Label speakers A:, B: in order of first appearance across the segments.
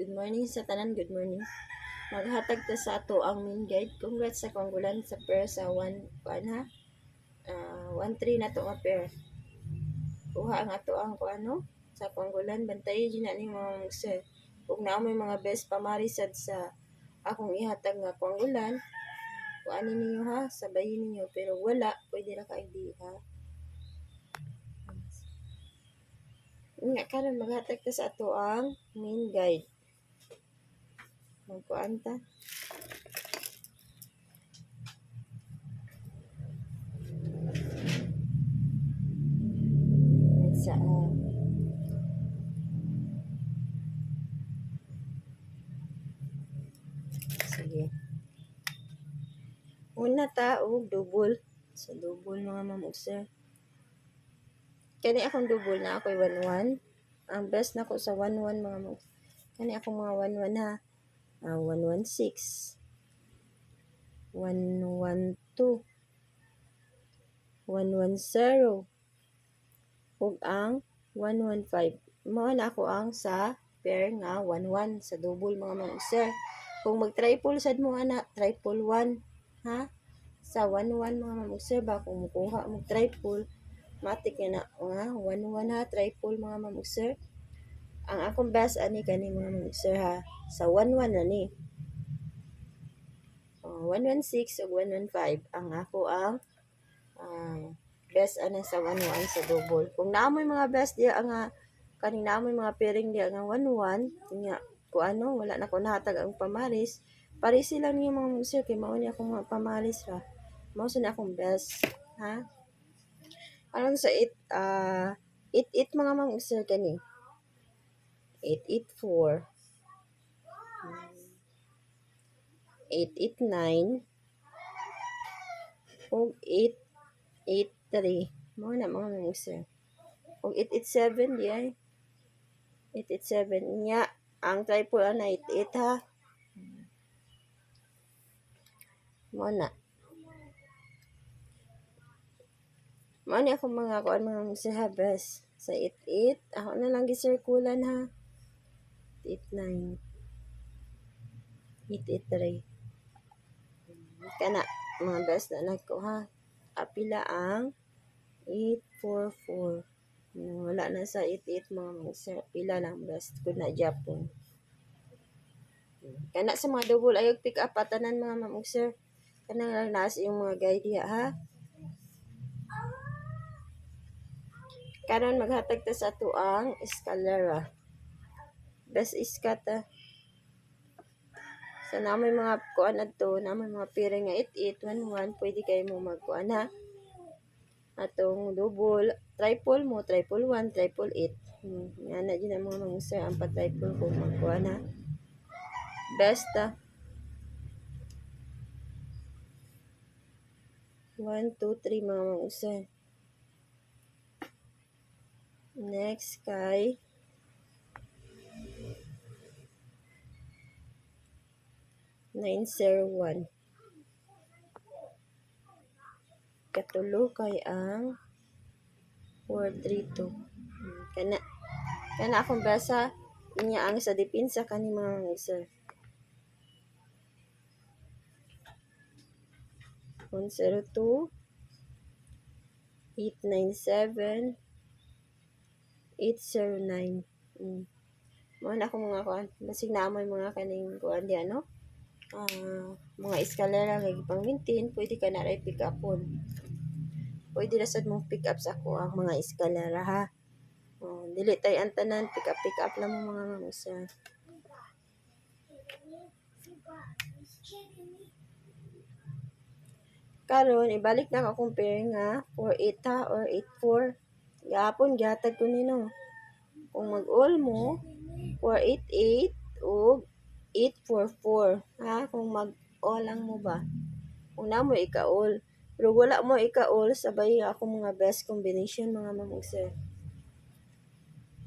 A: Good morning sa tanan, good morning. Maghatag ta sa ato ang main guide. Congrats sa konggulan sa pair sa 1 kuan ha. 1-3 na to nga pair. Kuha ang ato ang kuano sa konggulan, bantayan din na ni mga mugser. Kung na may mga best pamarisad sa akong ihatag nga konggulan, kuanin ninyo ha, sabayin ninyo, pero wala pwede ra ka ID ha. Nga karon maghatag ta sa ato ang main guide. Magkuan ta. Sa sige. Una ta og double. Sa double mga mamugser. Kani akong double na ako'y 1-1. Ang best na ko sa 1-1 mga mamugser. Kani akong mga 1-1 ha. 1-1-6. 1-1-2. 1-1-0. Ug ang 1-1-5. Mao na ako ang sa pair nga 1-1 sa double mga mamugser. Kung mag-triple sad mo ana, triple 1 ha. Sa 1-1 mga mamugser ba kung mukuha mo triple, matik na nga 1-1 ha, triple mga mamugser. Ang akong best ani kani mga mamugser ha, sa 1-1 na ni. 1-1-6 ug 1-1-5 ang ako ang best ana sa 1-1 sa double. Kung naamoy mga best diya nga kaning naamoy mga pairing diya nga 1-1 nya kuano wala na ko nahatag ang pamaris, pares sila niyo mga mamugser kay mao ni akong mga pamaris ra. Mao sa akong best ha. Aron sa 8 mga mamugser kani. 8-8-4. 8-8-9. Og 8-8-3. Mao na mga mamugser. Og 8-8-7 di ay. 8-8-7 nya ang triple ana 8-8 ha. Mao na. Mao ni akong mga kuan mga mamugser ha best. Sa 8-8 ako na lang gisirkulan ha. 8-9. 8-8-3. Kana mga best na nagko ha. Apila ang 8-4-4. Wala na sa 8-8 mga mamugser. Pila lang best ko na Japon. Kana sa mga double ayog pick up patanan mga mamugser. Kana lang naas yung mga guide diha ha. Karon maghatag ta sa ato ang escalera. Best iskata. So na may mga kuan adto, na may mga pairing nga 8-8, 1-1, pwede kayo mo magkuan ha. Atong double, triple mo, triple 1, triple 8. Yan na din ang mga mamugser ang pa-triple ko magkuan ha. Best 1, 2, 3 mga mamugser. Next kay 9-0-1. Katulo kay ang 4-3-2. Kana akong basa niya ang sa depensa kani mga mamugser. 1-0-2. 8-9-7. 8-0-9. Mao na akong mga kuan. Basig na amoy mga kaning kuan di ano. Mga eskalera nga gipang-maintain, pwede ka na ray pick upon. Pwede ra sad mo pick up sa ako ang mga eskalera ha. Dili tay ang tanan pick up lang mo mga mamugser. Karon ibalik na ako compare nga 4-8 ha or 8-4. Gahapon gihatag ko nino. Kung mag-all mo 4-8-8 o 8-4-4 ha, kung mag-all lang mo ba. Kung na mo ika-all. Pero wala mo ika-all, sabay ako mga best combination mga mamugser.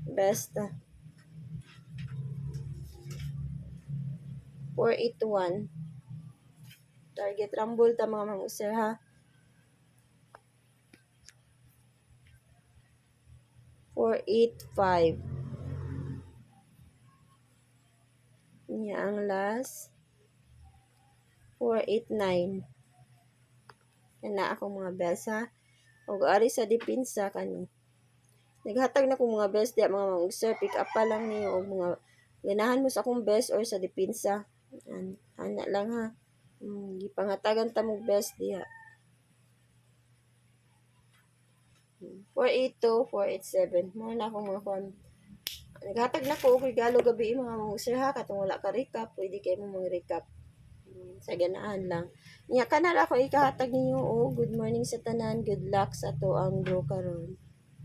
A: Best 4-8-1. Target rumble ta mga mamugser ha. 4-8-5. Niya ang last 489. Kana ako mga bes ha. Og ari sa dipinsa kani. Naghatag na ko mga bes di mga sir, pick up pa lang niyo og mga ganahan mo sa akong bes or sa dipinsa. Ana lang ha. Gipangatagan ta mo bes diha. 482, 487. Mo na akong mga kwan. Naghatag na ko og regalo gabi mga sir ha, katong wala ka recap, pwede kay mo mga recap. Sa ganahan lang. Nya kana ra ako ikahatag ninyo og good morning sa tanan, good luck sa to ang draw karon.